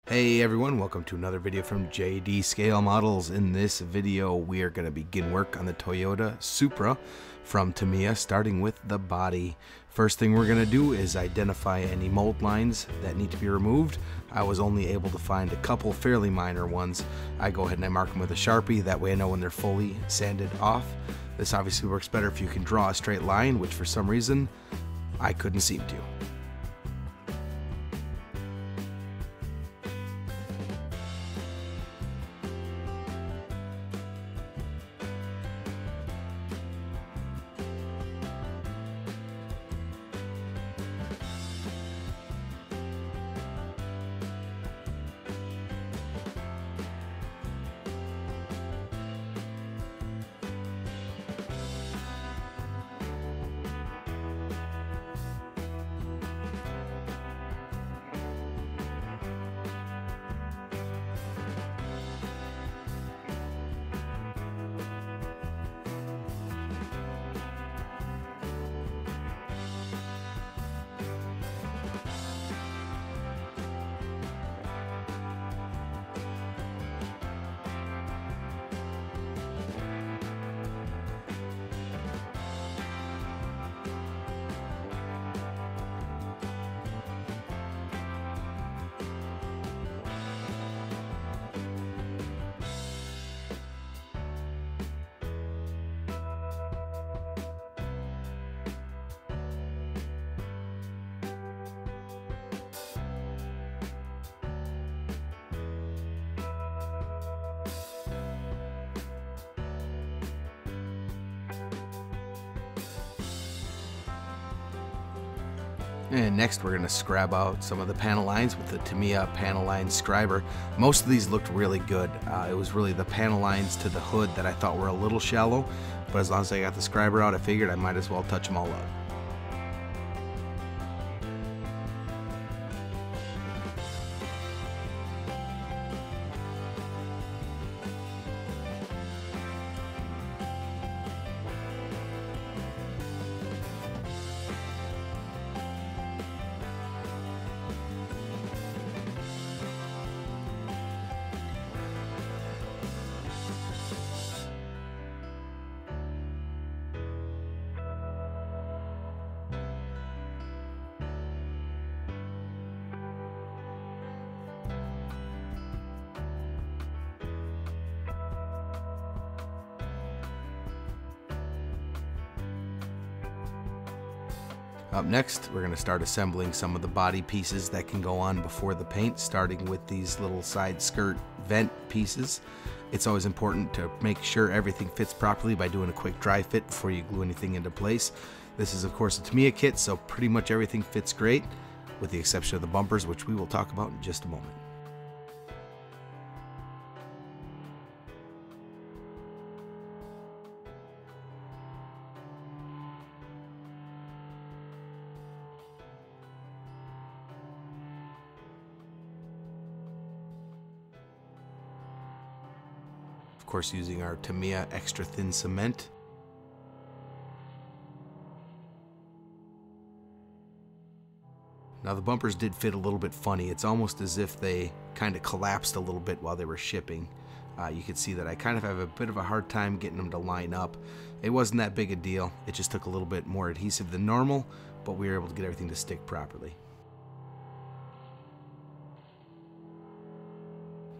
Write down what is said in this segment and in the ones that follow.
Hey everyone, welcome to another video from JD Scale Models. In this video we are going to begin work on the Toyota Supra from Tamiya, starting with the body. First thing we're going to do is identify any mold lines that need to be removed. I was only able to find a couple fairly minor ones. I go ahead and I mark them with a Sharpie, that way I know when they're fully sanded off. This obviously works better if you can draw a straight line, which for some reason I couldn't seem to. And next we're going to scrub out some of the panel lines with the Tamiya panel line scriber. Most of these looked really good. It was really the panel lines to the hood that I thought were a little shallow, but as long as I got the scriber out, I figured I might as well touch them all up. Up next, we're going to start assembling some of the body pieces that can go on before the paint, starting with these little side skirt vent pieces. It's always important to make sure everything fits properly by doing a quick dry fit before you glue anything into place. This is of course a Tamiya kit, so pretty much everything fits great, with the exception of the bumpers, which we will talk about in just a moment. Of course, using our Tamiya extra thin cement. Now the bumpers did fit a little bit funny. It's almost as if they kind of collapsed a little bit while they were shipping. You can see that I kind of have a bit of a hard time getting them to line up. It wasn't that big a deal. It just took a little bit more adhesive than normal, but we were able to get everything to stick properly.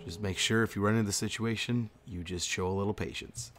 Just make sure if you run into the situation, you just show a little patience.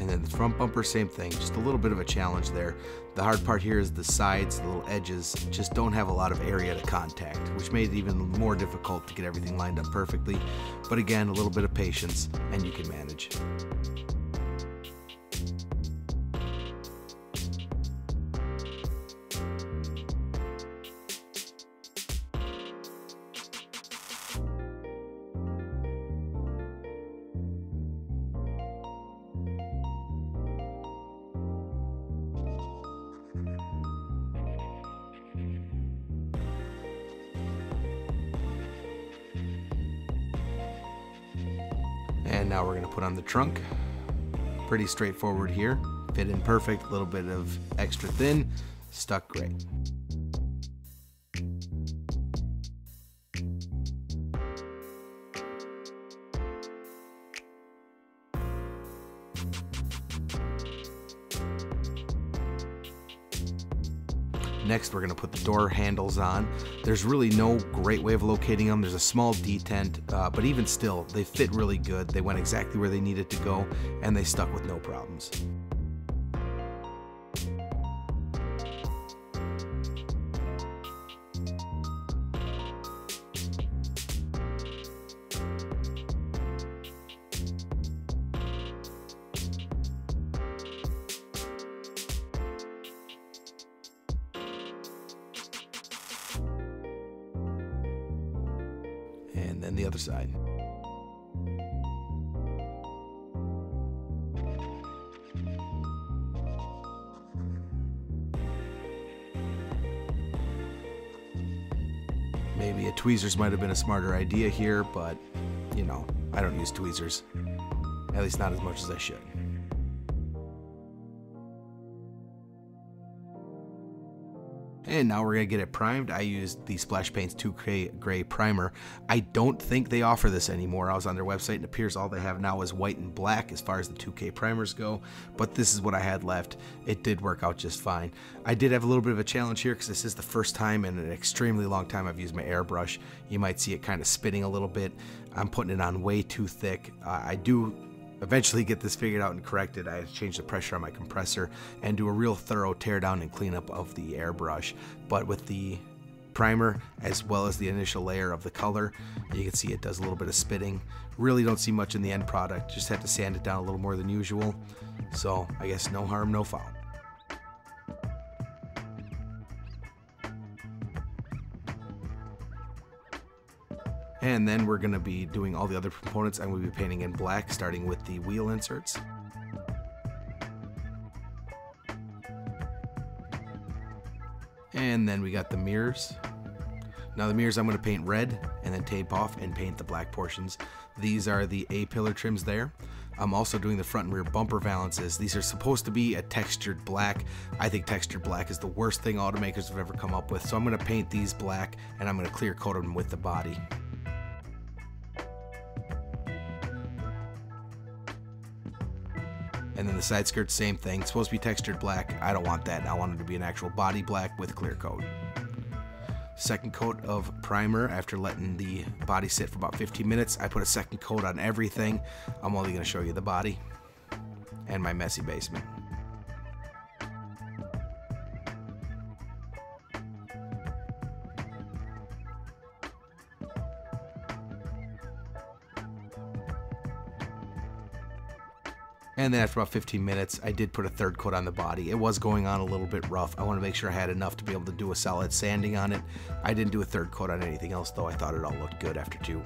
And then the front bumper, same thing, just a little bit of a challenge there. The hard part here is the sides, the little edges, just don't have a lot of area to contact, which made it even more difficult to get everything lined up perfectly. But again, a little bit of patience and you can manage. And now we're going to put on the trunk. Pretty straightforward here. Fit in perfect, a little bit of extra thin, stuck great. Next, we're going to put the door handles on. There's really no great way of locating them. There's a small detent, but even still, they fit really good. They went exactly where they needed to go, and they stuck with no problems. And then the other side. Maybe a tweezers might have been a smarter idea here, but you know, I don't use tweezers. At least not as much as I should. And now we're gonna get it primed. I used the Splash Paint's 2K Gray primer. I don't think they offer this anymore. I was on their website and it appears all they have now is white and black as far as the 2K primers go, but this is what I had left. It did work out just fine. I did have a little bit of a challenge here because this is the first time in an extremely long time I've used my airbrush. You might see it kind of spinning a little bit. I'm putting it on way too thick. I do eventually get this figured out and corrected. I had to change the pressure on my compressor and do a real thorough tear down and cleanup of the airbrush. But with the primer as well as the initial layer of the color, you can see it does a little bit of spitting. Really don't see much in the end product. Just have to sand it down a little more than usual. So I guess no harm, no foul. And then we're going to be doing all the other components. I'm going to be painting in black, starting with the wheel inserts. And then we got the mirrors. Now the mirrors I'm going to paint red and then tape off and paint the black portions. These are the A-pillar trims there. I'm also doing the front and rear bumper valances. These are supposed to be a textured black. I think textured black is the worst thing automakers have ever come up with. So I'm going to paint these black and I'm going to clear coat them with the body. And then the side skirt, same thing. It's supposed to be textured black. I don't want that. I want it to be an actual body black with clear coat. Second coat of primer after letting the body sit for about 15 minutes. I put a second coat on everything. I'm only going to show you the body and my messy basement. And then after about 15 minutes, I did put a third coat on the body. It was going on a little bit rough. I want to make sure I had enough to be able to do a solid sanding on it. I didn't do a third coat on anything else though. I thought it all looked good after two.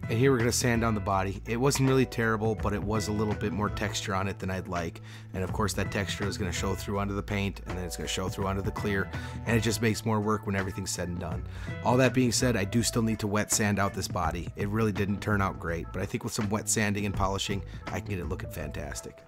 And here we're going to sand down the body. It wasn't really terrible, but it was a little bit more texture on it than I'd like. And of course that texture is going to show through onto the paint, and then it's going to show through onto the clear, and it just makes more work when everything's said and done. All that being said, I do still need to wet sand out this body. It really didn't turn out great, but I think with some wet sanding and polishing, I can get it looking fantastic.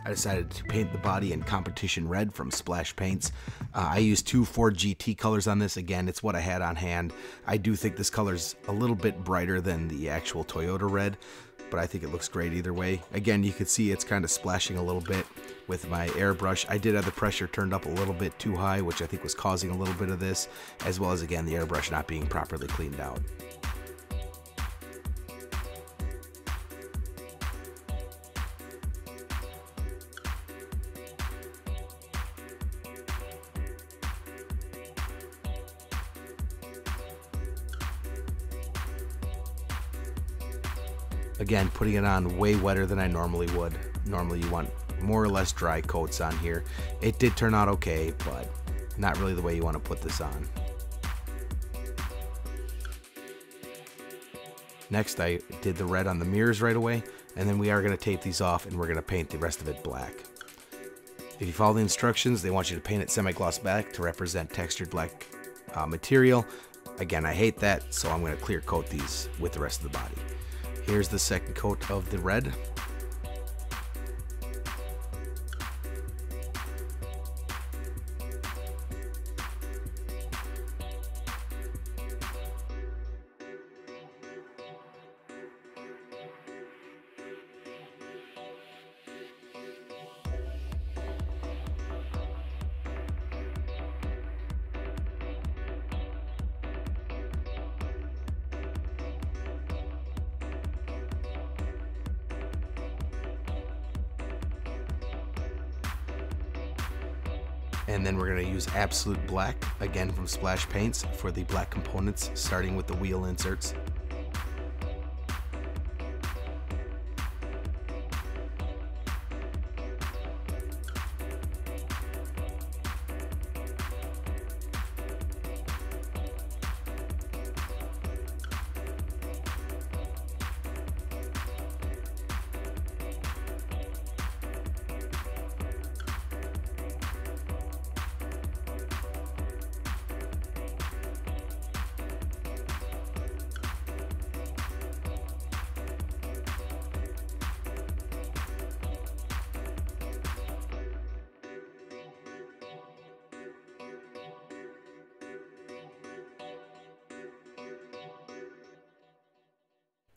I decided to paint the body in Competition Red from Splash Paints. I used two Ford GT colors on this. Again, it's what I had on hand. I do think this color's a little bit brighter than the actual Toyota red, but I think it looks great either way. Again, you can see it's kind of splashing a little bit with my airbrush. I did have the pressure turned up a little bit too high, which I think was causing a little bit of this, as well as, again, the airbrush not being properly cleaned out. Again, putting it on way wetter than I normally would. Normally you want more or less dry coats on here. It did turn out okay, but not really the way you want to put this on. Next, I did the red on the mirrors right away, and then we are going to tape these off and we're going to paint the rest of it black. If you follow the instructions, they want you to paint it semi-gloss black to represent textured black material. Again, I hate that, so I'm going to clear coat these with the rest of the body. Here's the second coat of the red. And then we're going to use Absolute Black, again from Splash Paints, for the black components, starting with the wheel inserts.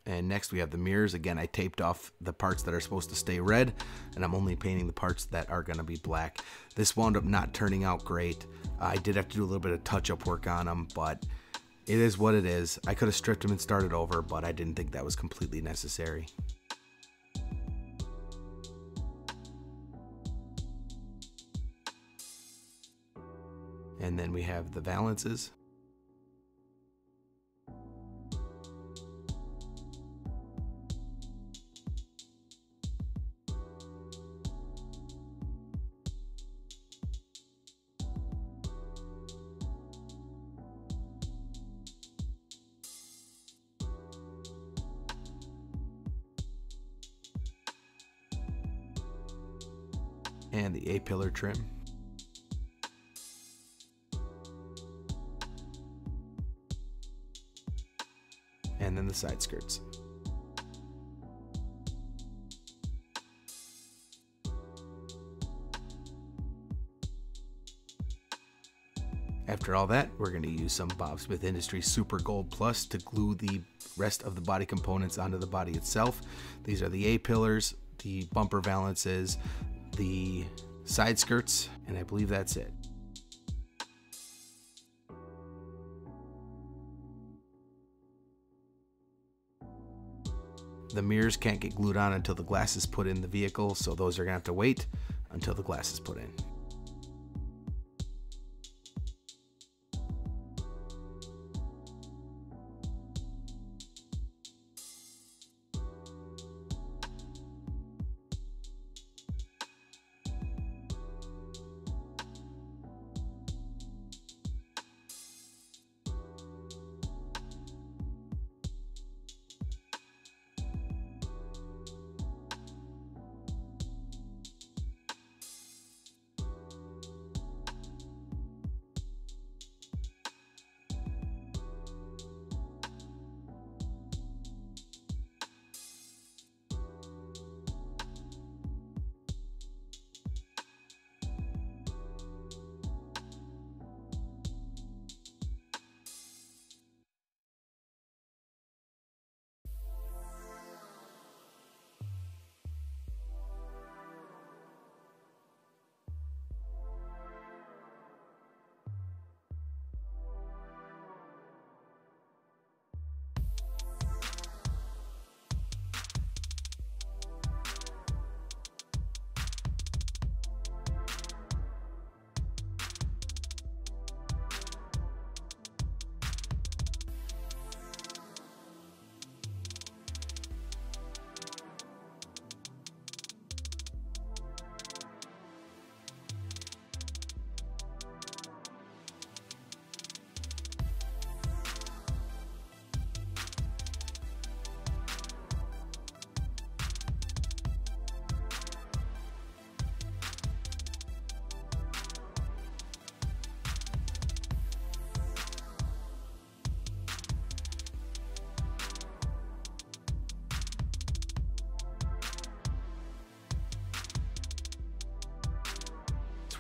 And next we have the mirrors. Again, I taped off the parts that are supposed to stay red, and I'm only painting the parts that are going to be black. This wound up not turning out great. I did have to do a little bit of touch-up work on them, but it is what it is. I could have stripped them and started over, but I didn't think that was completely necessary. And then we have the valances. And the A-pillar trim. And then the side skirts. After all that, we're going to use some Bob Smith Industries Super Gold Plus to glue the rest of the body components onto the body itself. These are the A-pillars, the bumper valances, the side skirts, and I believe that's it. The mirrors can't get glued on until the glass is put in the vehicle, so those are gonna have to wait until the glass is put in.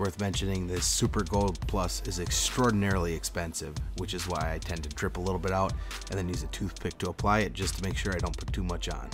worth mentioning, this Super Gold Plus is extraordinarily expensive, which is why I tend to drip a little bit out and then use a toothpick to apply it, just to make sure I don't put too much on.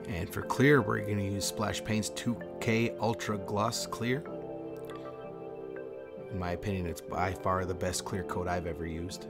And for clear, we're going to use Splash Paint's 2K Ultra Gloss Clear. In my opinion, it's by far the best clear coat I've ever used.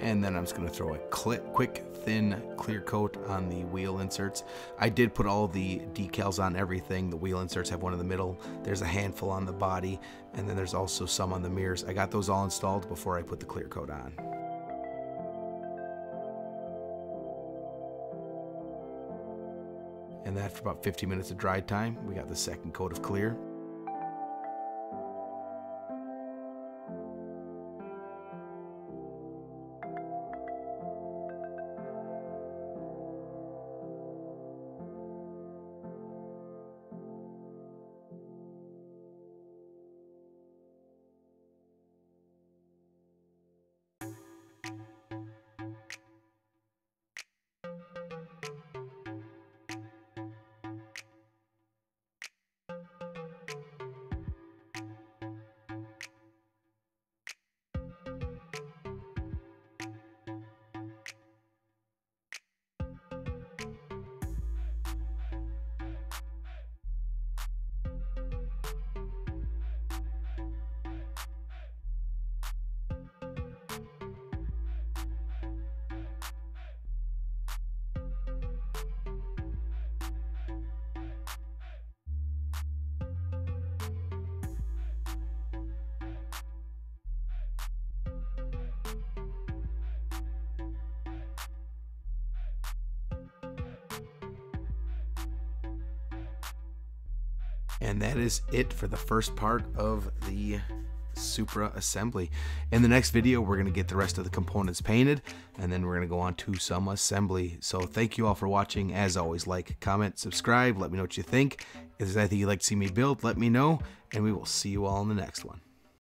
And then I'm just going to throw a quick thin clear coat on the wheel inserts. I did put all the decals on everything. The wheel inserts have one in the middle. There's a handful on the body, and then there's also some on the mirrors. I got those all installed before I put the clear coat on. And after about 15 minutes of dry time, we got the second coat of clear. And that is it for the first part of the Supra assembly. In the next video, we're going to get the rest of the components painted, and then we're going to go on to some assembly. So thank you all for watching. As always, like, comment, subscribe, let me know what you think. If there's anything you'd like to see me build, let me know, and we will see you all in the next one.